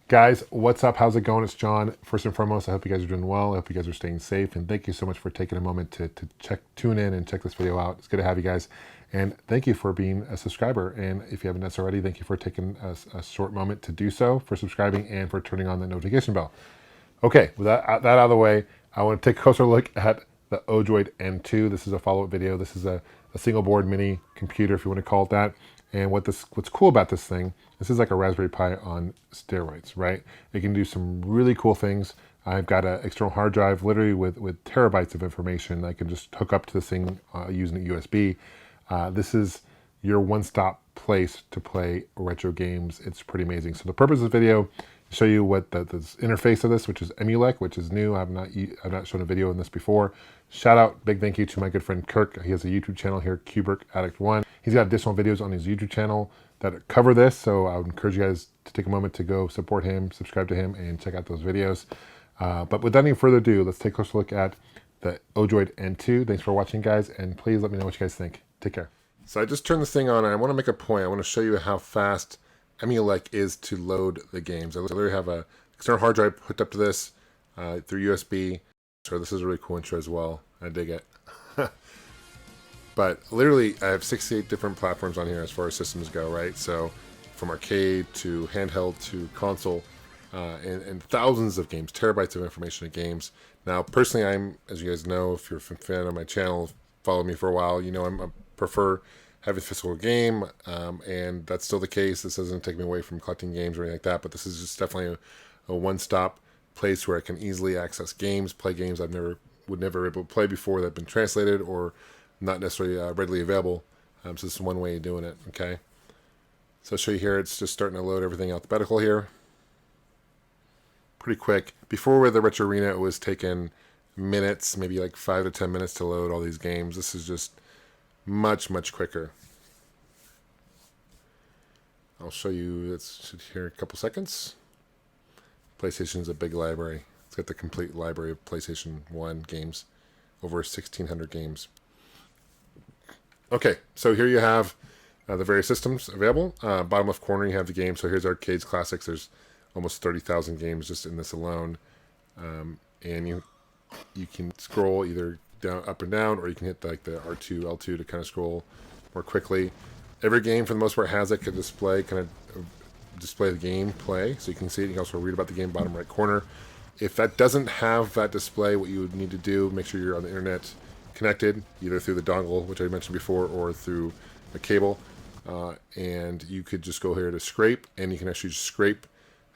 Guys, what's up? How's it going? It's John. First and foremost, I hope you guys are doing well. I hope you guys are staying safe. And thank you so much for taking a moment to tune in and check this video out. It's good to have you guys. And thank you for being a subscriber. And if you haven't done so already, thank you for taking a short moment to do so, for subscribing, and for turning on the notification bell. Okay, with that out of the way, I want to take a closer look at the Odroid N2. This is a follow-up video. This is a single board mini computer, if you want to call it that. And what's cool about this thing, this is like a Raspberry Pi on steroids, right? It can do some really cool things. I've got an external hard drive, literally with terabytes of information. I can just hook up to this thing using a USB. This is your one-stop place to play retro games. It's pretty amazing. So the purpose of the video, show you what the interface of this, which is EmuELEC, which is new. I've not shown a video on this before. Shout out, big thank you to my good friend Kirk. He has a YouTube channel here, Addict1. He's got additional videos on his YouTube channel that cover this, so I would encourage you guys to take a moment to go support him, subscribe to him, and check out those videos. But without any further ado, let's take a closer look at the Odroid N2. Thanks for watching, guys, and please let me know what you guys think. Take care. So I just turned this thing on, and I want to make a point. I want to show you how fast EmuELEC is to load the games. I literally have an external hard drive hooked up to this through USB. So this is a really cool intro as well. I dig it. But literally, I have 68 different platforms on here as far as systems go, right? So from arcade to handheld to console, and thousands of games, terabytes of information of games. Now, personally, I'm, as you guys know, if you're a fan of my channel, followed me for a while, you know I prefer having a physical game, and that's still the case. This doesn't take me away from collecting games or anything like that, but this is just definitely a one-stop place where I can easily access games, play games would never be able to play before that have been translated or not necessarily readily available. So this is one way of doing it, okay? So I'll show you here. It's just starting to load everything alphabetical here. Pretty quick. Before with the Retro Arena, it was taking minutes, maybe like 5 to 10 minutes to load all these games. This is just much, much quicker. I'll show you, it's here in a couple seconds. PlayStation's a big library. It's got the complete library of PlayStation 1 games, over 1,600 games. Okay, so here you have the various systems available. Bottom left corner, you have the game. So here's Arcades Classics. There's almost 30,000 games just in this alone. And you can scroll either down, up and down, or you can hit like the R2, L2 to kind of scroll more quickly. Every game, for the most part, has like a display, kind of display the game play. So you can see it. You can also read about the game, bottom right corner. If that doesn't have that display, what you would need to do, make sure you're on the internet connected, either through the dongle, which I mentioned before, or through a cable. And you could just go here to scrape, and you can actually just scrape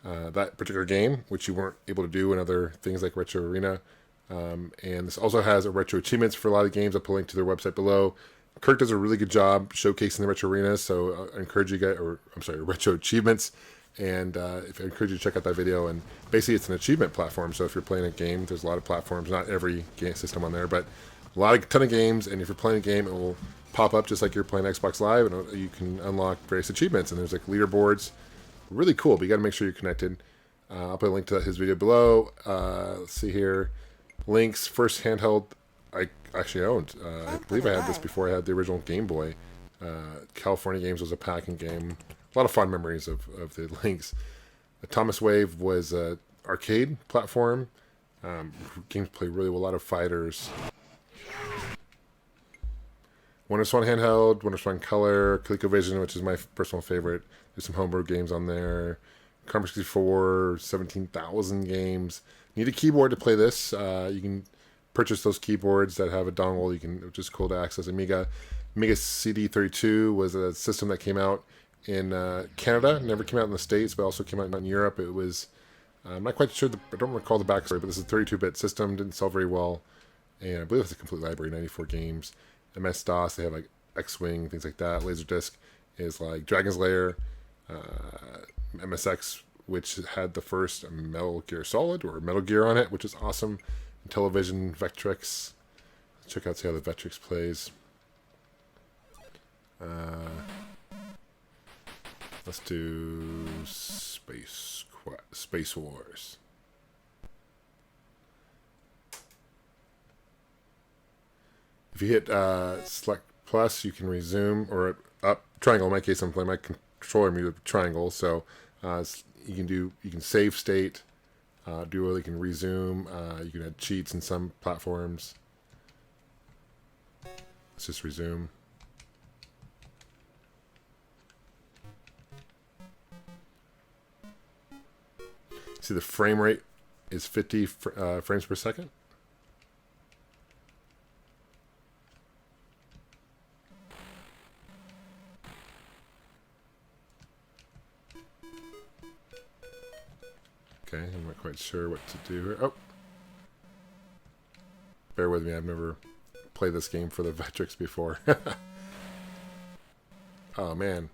that particular game, which you weren't able to do in other things like Retro Arena. And this also has a retro achievements for a lot of games. I'll put a link to their website below. Kirk does a really good job showcasing the Retro Arena, so I encourage you guys, retro achievements. And if I encourage you to check out that video. And basically, it's an achievement platform. So if you're playing a game, there's a lot of platforms. Not every game system on there, but ton of games. And if you're playing a game, it will pop up just like you're playing Xbox Live, and you can unlock various achievements. And there's like leaderboards. Really cool, but you got to make sure you're connected. I'll put a link to his video below. Let's see here. Links, first handheld I actually owned. I believe I had this before I had the original Game Boy. California Games was a packing game. A lot of fond memories of the links. The Thomas Wave was an arcade platform. Games play really well, a lot of fighters. WonderSwan handheld, WonderSwan color, ColecoVision, which is my personal favorite. There's some homebrew games on there. Commodore 64, 17,000 games. Need a keyboard to play this. You can purchase those keyboards that have a dongle, which is cool to access. Amiga CD32 was a system that came out in Canada. Never came out in the States, but also came out in Europe. It was, I'm not quite sure, I don't recall the backstory, but this is a 32-bit system. Didn't sell very well. And I believe it's a complete library, 94 games. MS-DOS, they have like X-Wing, things like that. Laserdisc is like Dragon's Lair. MSX, which had the first Metal Gear Solid or Metal Gear on it, which is awesome. Television, Vectrex. Check out, see how the Vectrex plays. Let's do Space Wars. If you hit select plus, you can resume, or up triangle. In my case, I'm playing my controller mute triangle, so you can save state, dual. You can resume. You can add cheats in some platforms. Let's just resume. See, the frame rate is 50 frames per second. Okay, I'm not quite sure what to do here. Oh! Bear with me, I've never played this game for the Vectrix before. Oh, man.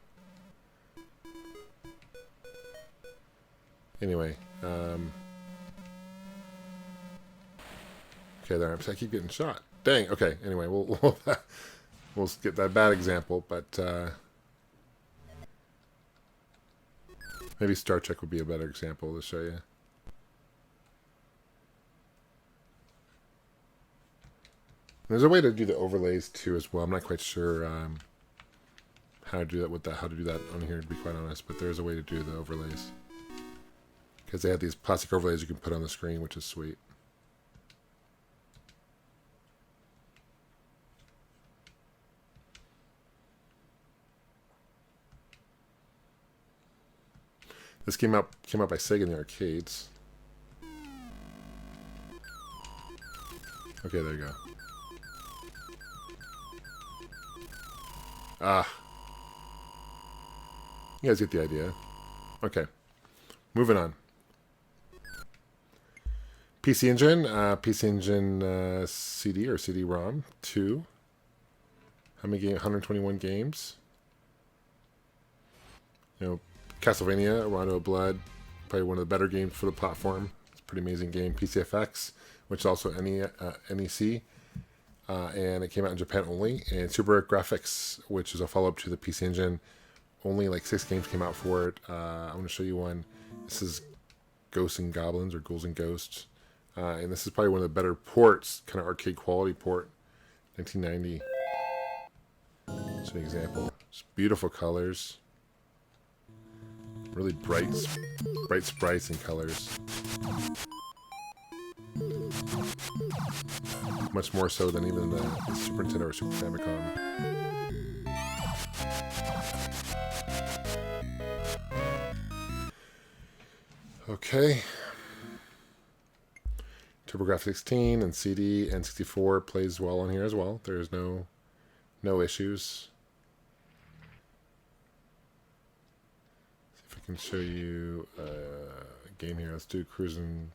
Anyway, okay, there. I keep getting shot. Dang. Okay. Anyway, we'll get that bad example, but maybe Star Trek would be a better example to show you. There's a way to do the overlays too as well. I'm not quite sure how to do that how to do that on here, to be quite honest. But there is a way to do the overlays because they have these plastic overlays you can put on the screen, which is sweet. This came out by Sega in the arcades. Okay, there you go. Ah. You guys get the idea. Okay. Moving on. PC Engine CD or CD-ROM 2. How many games? 121 games. You know, Castlevania, Rondo of Blood, probably one of the better games for the platform. It's a pretty amazing game. PCFX, which is also NEC. And it came out in Japan only. And Super Graphics, which is a follow-up to the PC Engine. Only like 6 games came out for it. I'm going to show you one. This is Ghosts and Goblins, or Ghouls and Ghosts. And this is probably one of the better ports, kind of arcade quality port. 1990. That's an example. Just beautiful colors. Really bright sprites and colors. Much more so than even the Super Nintendo or Super Famicom. Okay. TurboGrafx 16 and CD and 64 plays well on here as well. There's no issues. See if I can show you a game here. Let's do Cruisin'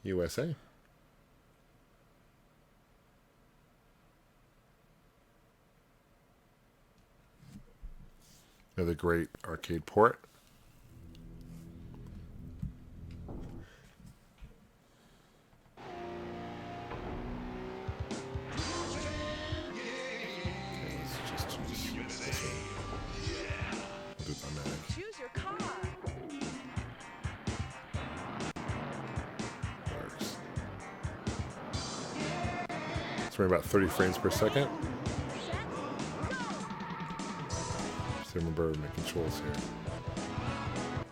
USA. Another great arcade port. Choose your car. Works. It's running about 30 frames per second. Just remember my controls here.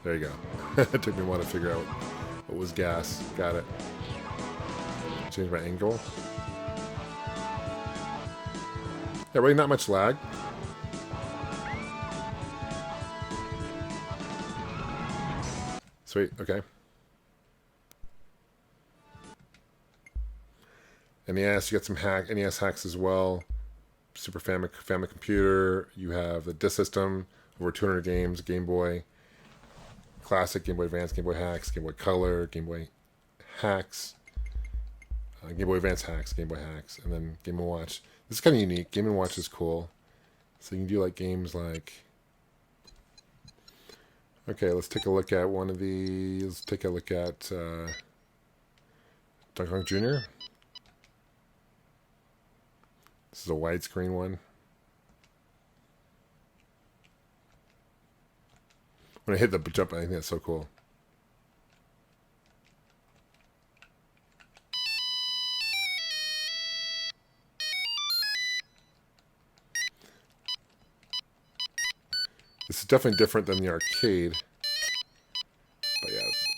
There you go. It took me a while to figure out what was gas. Got it. Change my angle. Yeah, really not much lag. Sweet, okay. NES, you got some NES hacks as well. Super Family Computer. You have the disk system, over 200 games. Game Boy Classic, Game Boy Advance, Game Boy Hacks, Game Boy Color, Game Boy Hacks, Game Boy Advance Hacks, Game Boy Hacks, and then Game & Watch. This is kind of unique. Game & Watch is cool. So you can do like games like... Okay, let's take a look at one of these. Let's take a look at Donkey Kong Jr. This is a widescreen one. When I hit the jump, I think that's so cool. This is definitely different than the arcade.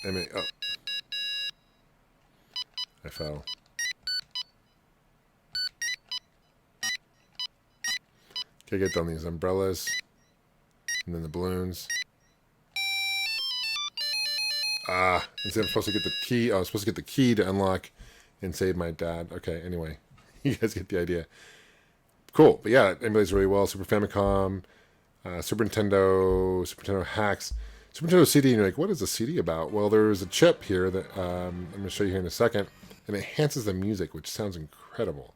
I mean, oh. I fell. Okay, get down these umbrellas. And then the balloons. Ah, instead I'm supposed to get the key. Oh, I was supposed to get the key to unlock and save my dad. Okay, anyway. You guys get the idea. Cool. But yeah, it emulates really well. Super Famicom, Super Nintendo hacks. Super Nintendo CD, and you're like, what is a CD about? Well, there's a chip here that I'm going to show you here in a second, and it enhances the music, which sounds incredible.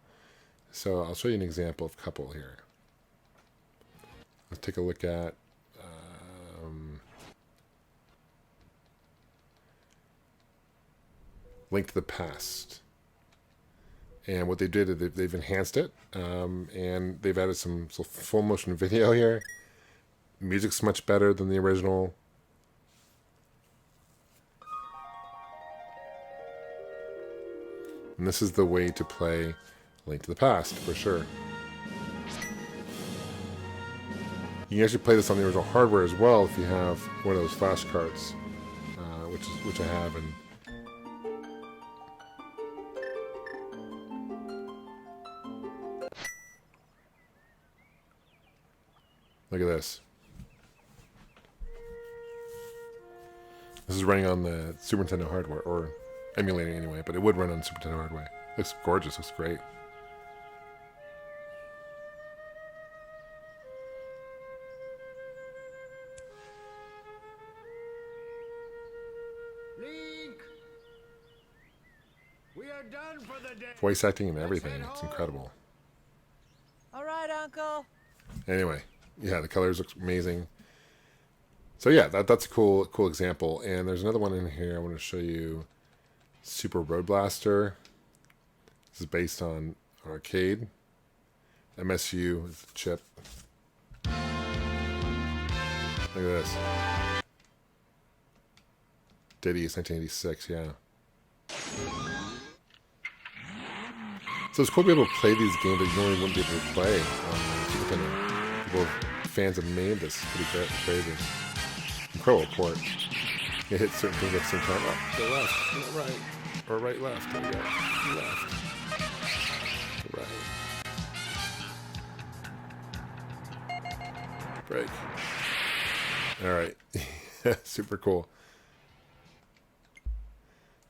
So I'll show you an example of a couple here. Let's take a look at Link to the Past. And what they did is they've enhanced it, and they've added some full motion video here. Music's much better than the original. And this is the way to play Link to the Past, for sure. You can actually play this on the original hardware as well if you have one of those flash cards, which I have. And look at this. This is running on the Super Nintendo hardware, or emulating anyway, but it would run on Super Nintendo hardware. Looks gorgeous, looks great. Link! We are done for the day. Voice acting and everything, it's incredible. All right, Uncle. Anyway, yeah, the colors look amazing. So yeah, that's a cool example. And there's another one in here I want to show you. Super Road Blaster. This is based on arcade. MSU is the chip. Look at this. Diddy is 1986, yeah. So it's cool to be able to play these games that you normally wouldn't be able to play on Super Nintendo. People, fans have made this pretty crazy. Incredible port. You hit certain things at the same time. Oh, go left, go right. Or right, left. There we go. Left. Right. Break. Alright. Super cool.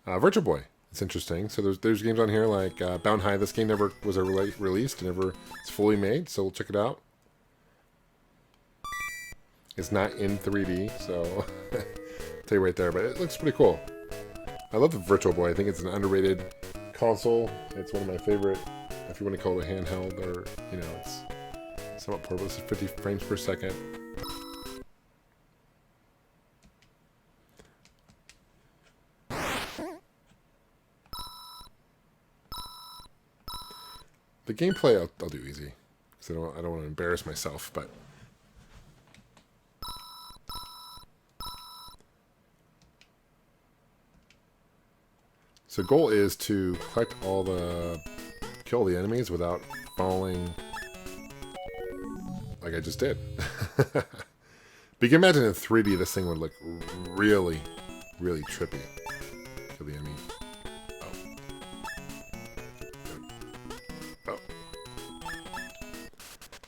Virtual Boy. It's interesting. So there's games on here like Bound High. This game never was released. It's fully made, so we'll check it out. It's not in 3D, so I'll tell you right there, but it looks pretty cool. I love the Virtual Boy. I think it's an underrated console. It's one of my favorite, if you want to call it a handheld, or, you know, it's somewhat portable. This is 50 frames per second. The gameplay I'll do easy, because I don't want to embarrass myself, but so the goal is to kill the enemies without falling like I just did. But you can imagine in 3D this thing would look really, really trippy. Kill the enemy. Oh.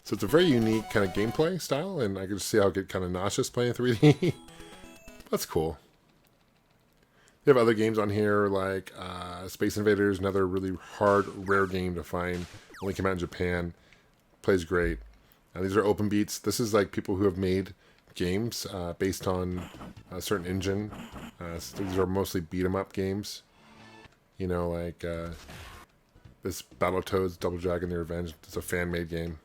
So it's a very unique kind of gameplay style, and I can just see how it get kind of nauseous playing 3D. That's cool. They have other games on here like Space Invaders, another really hard, rare game to find. Only came out in Japan. Plays great. These are open beats. This is like people who have made games based on a certain engine. So these are mostly beat 'em up games. You know, like this Battletoads Double Dragon the Revenge. It's a fan-made game.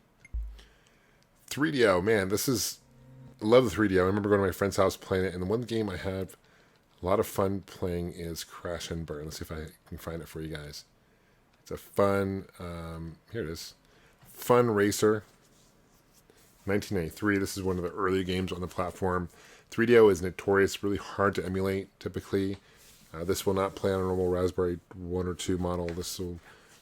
3DO, man, this is... I love the 3DO. I remember going to my friend's house playing it, and the one game I have a lot of fun playing is Crash and Burn. Let's see if I can find it for you guys. It's a fun... here it is. Fun racer. 1993. This is one of the early games on the platform. 3DO is notorious, really hard to emulate, typically. This will not play on a normal Raspberry 1 or 2 model. This will...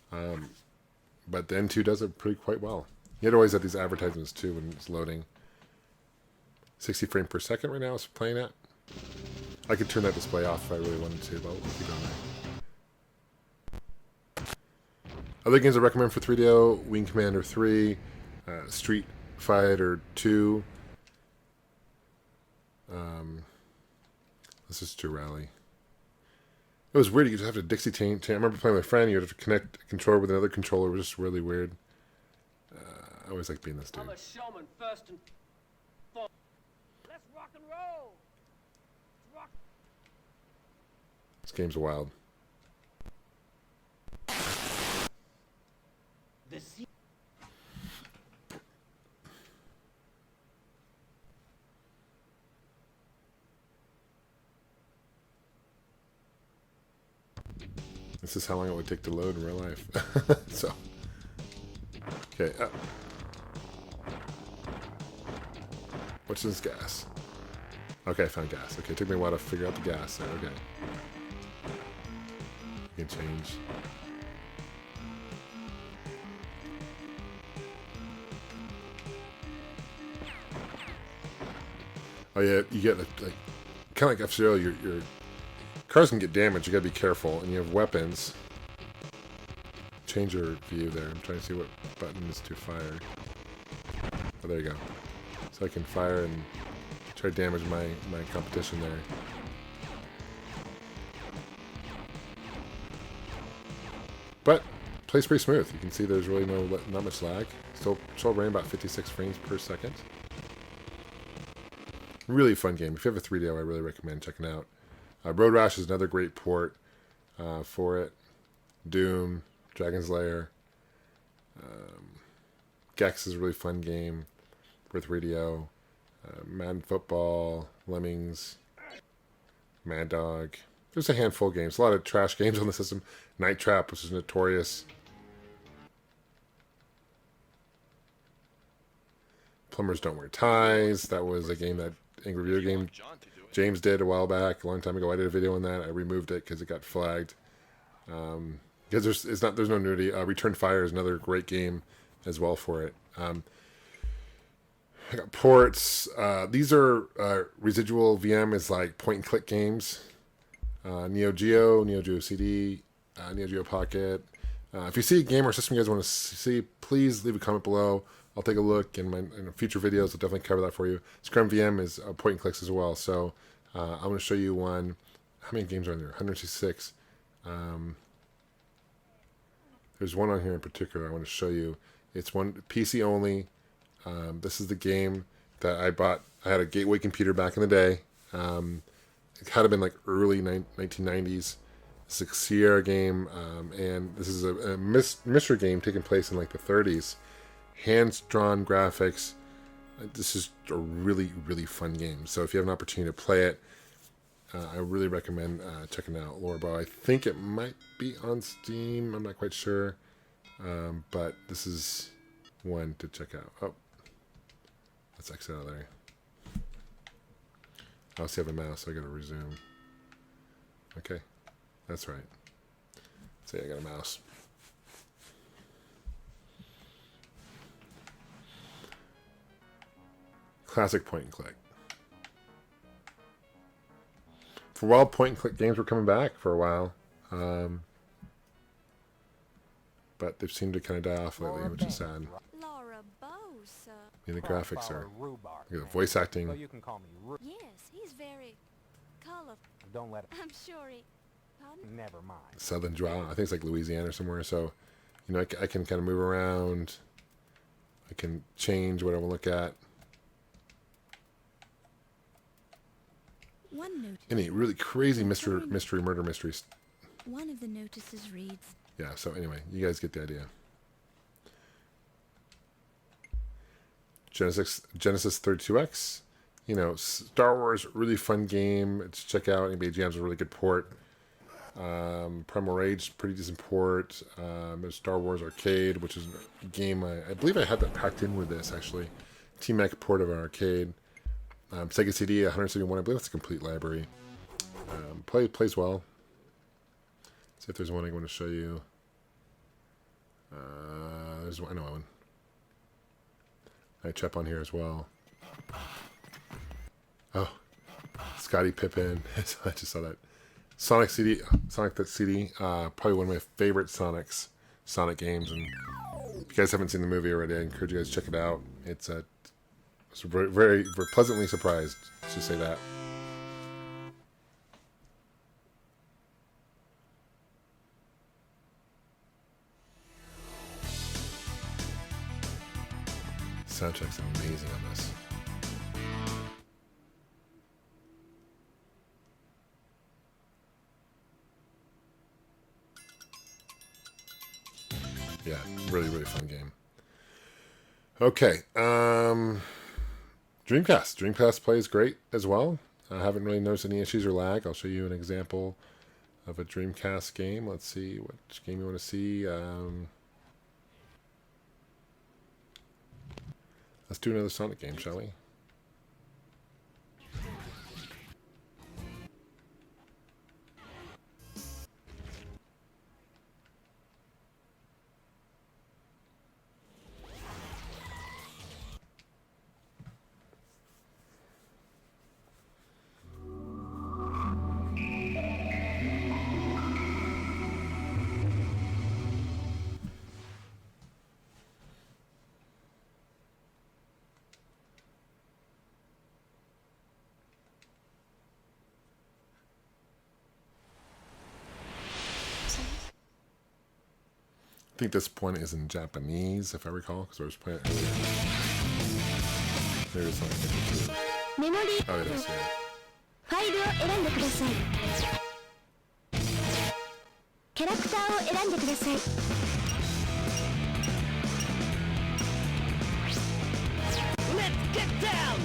but the N2 does it quite well. You had always have these advertisements, too, when it's loading. 60 frames per second right now it's playing at. I could turn that display off if I really wanted to, but we'll keep going there. Other games I recommend for 3DO, Wing Commander 3, Street Fighter 2. This is to Rally. It was weird. You just have to Dixie chain. I remember playing with a friend. You had to connect a controller with another controller. It was just really weird. I always like being this dude. I'm a showman first and foremost. Let's rock and roll. Rock. This game's wild. The sea. This is how long it would take to load in real life. So, okay. What's this gas? Okay, I found gas. Okay, it took me a while to figure out the gas there. Okay. You can change. Oh yeah, you get like kind of like F-Zero. Your cars can get damaged. You gotta be careful, and you have weapons. Change your view there. I'm trying to see what button is to fire. Oh, there you go. So I can fire and try to damage my competition there. But plays pretty smooth. You can see there's really not much lag. Still running about 56 frames per second. Really fun game. If you have a 3DO, I really recommend checking out. Road Rash is another great port for it. Doom, Dragon's Lair. Gex is a really fun game for 3DO. Madden Football, Lemmings, Mad Dog. There's a handful of games. A lot of trash games on the system. Night Trap, which is notorious. Plumbers Don't Wear Ties. That was a game that Angry Video Game James did a while back, a long time ago. I did a video on that. I removed it because it got flagged. Because there's no nudity. Return Fire is another great game as well for it. I got ports. These are Residual VM is like point and click games. Neo Geo CD, Neo Geo Pocket. If you see a game or system you guys want to see, please leave a comment below. I'll take a look in future videos. I'll definitely cover that for you. Scrum VM is point and clicks as well. So I'm going to show you one. How many games are in there? 166. There's one on here in particular I want to show you. It's one PC only. This is the game that I bought. I had a Gateway computer back in the day. It had been like early 1990s. It's a Sierra game, and this is a mystery game taking place in like the 30s. Hands-drawn graphics. This is a really, really fun game. So if you have an opportunity to play it, I really recommend checking out Lorbo. I think it might be on Steam. I'm not quite sure. But this is one to check out. Oh, let's exit out of there. I also have a mouse, so I gotta resume. Okay, that's right. See, I got a mouse. Classic point and click. For a while, point and click games were coming back for a while. But they've seemed to kind of die off lately, which is sad. Yeah, the graphics are... Look at the voice acting. Well, you can call me Yes, he's very colorful. Don't let it. I'm sure he... Pardon? Never mind. Southern draw. I think it's like Louisiana or somewhere. So, you know, I can kind of move around. I can change what I want to look at. Any really crazy mystery murder mysteries. One of the notices reads... Yeah, so anyway, you guys get the idea. Genesis 32X. You know, Star Wars, really fun game to check out. NBA Jam's a really good port. Primal Rage, pretty decent port. There's Star Wars Arcade, which is a game I believe I had that packed in with this, actually. T-Mac port of an arcade. Sega CD 171, I believe that's a complete library. Plays well. See if there's one I want to show you. There's one, I know one. I chop on here as well. Oh, Scotty Pippen. So I just saw that. Sonic CD, Sonic that CD, probably one of my favorite Sonic games. And if you guys haven't seen the movie already, I encourage you guys to check it out. It's I was very, very pleasantly surprised to say that. Soundtrack's amazing on this. Yeah, really, really fun game. Okay, Dreamcast. Dreamcast plays great as well. I haven't really noticed any issues or lag. I'll show you an example of a Dreamcast game. Let's see which game you want to see. Let's do another Sonic game, shall we? I think this point is in Japanese, if I recall, because I was playing it earlier. There is something. Oh, it is, yeah. ファイルを選んでください。キャラクターを選んでください。Let's get down!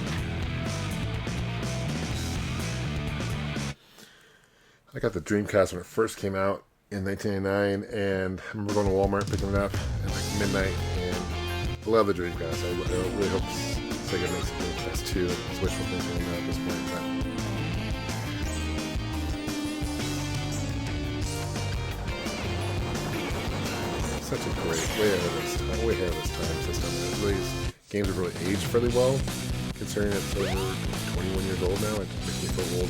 I got the Dreamcast when it first came out in 1999, and I remember going to Walmart picking it up at like midnight, and I love the Dreamcast. I really hope Sega makes a Dreamcast 2. It's wishful thinking at this point, but such a great way ahead of this time system. It really, games have really aged fairly well, considering it's over 21 years old now. It makes me feel old.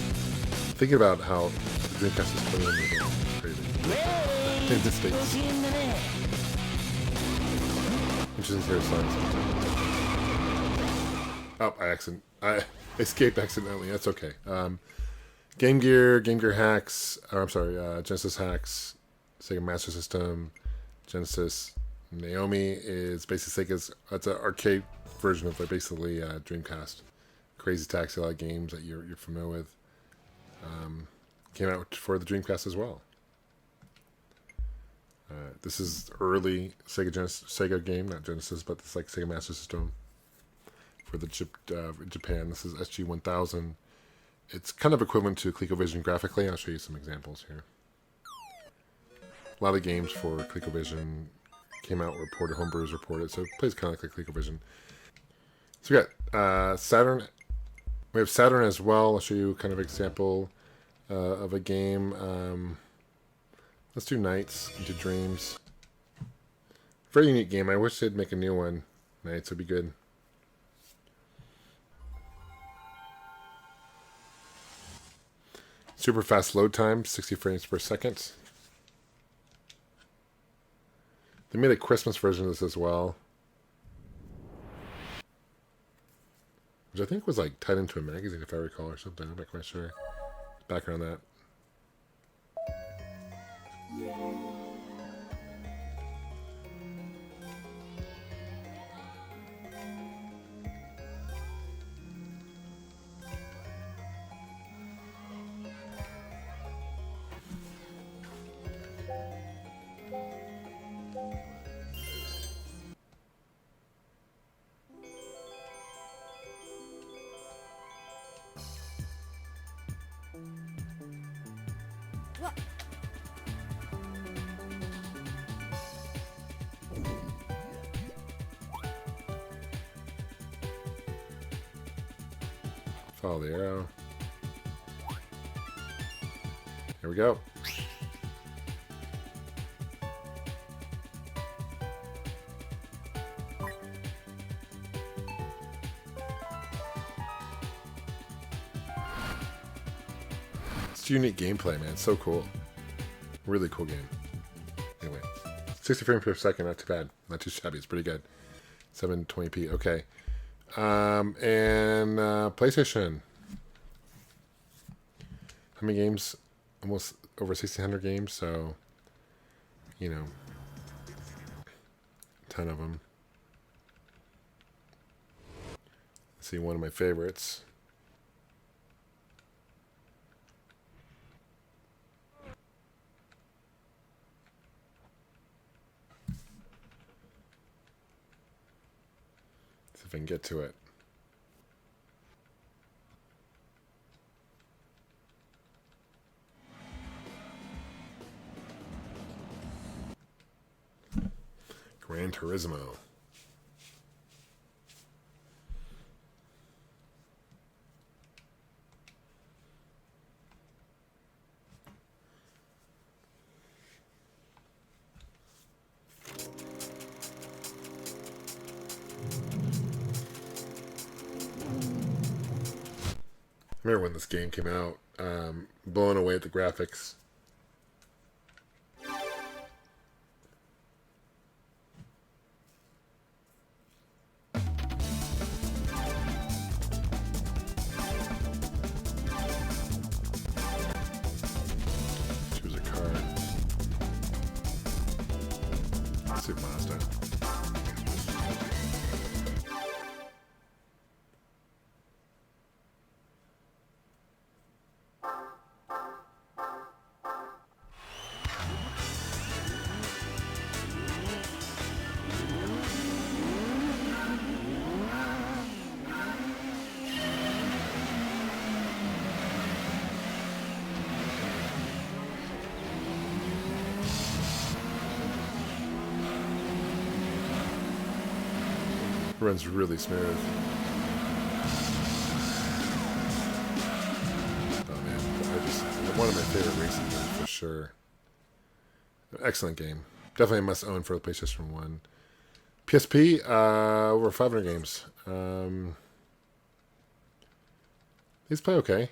Thinking about how the Dreamcast is 21 years old. It's crazy. In the States. Interesting to hear songs. Oh, I escaped accidentally. That's okay. Game Gear hacks. Or, I'm sorry, Genesis hacks. Sega Master System. Genesis. Naomi is basically Sega's. That's an arcade version of basically Dreamcast. Crazy Taxi, a lot of games that you're familiar with. Came out for the Dreamcast as well. This is early Sega game, not Genesis, but it's like Sega Master System for the Japan. This is SG-1000. It's kind of equivalent to ColecoVision graphically. I'll show you some examples here. A lot of games for ColecoVision came out reported, homebrews reported, so it plays kind of like ColecoVision. So we got Saturn. We have Saturn as well. I'll show you kind of an example of a game. Let's do Nights into Dreams. Very unique game. I wish they'd make a new one. Nights would be good. Super fast load time, 60 frames per second. They made a Christmas version of this as well, which I think was like tied into a magazine, if I recall, or something. I'm not quite sure. Background on that. What? Follow the arrow. Here we go. Just unique gameplay, man. It's so cool. Really cool game. Anyway, 60 frames per second, not too bad. Not too shabby. It's pretty good. 720p. Okay. And PlayStation. How many games? Almost over 1,600 games, so, you know, a ton of them. Let's see, one of my favorites. See if I can get to it. Gran Turismo. I remember when this game came out, blown away at the graphics. Choose a car. Super Mazda. Runs really smooth. Oh man, one of my favorite racing games for sure. Excellent game. Definitely a must own for the PlayStation 1. PSP, over 500 games. These play okay.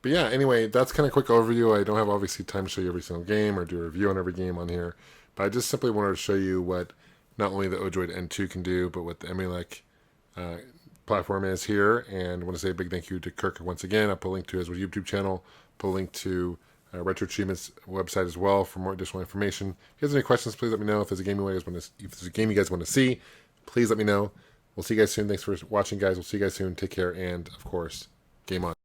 But yeah, anyway, that's kind of a quick overview. I don't have obviously time to show you every single game or do a review on every game on here. But I just simply wanted to show you what not only the Odroid N2 can do, but what the EmuELEC platform is here. And I want to say a big thank you to Kirk once again. I'll put a link to his YouTube channel, put a link to Retro Achievements website as well for more additional information. If you guys have any questions, please let me know. If there's a game you guys want to see, please let me know. We'll see you guys soon. Thanks for watching, guys. We'll see you guys soon. Take care, and of course, game on.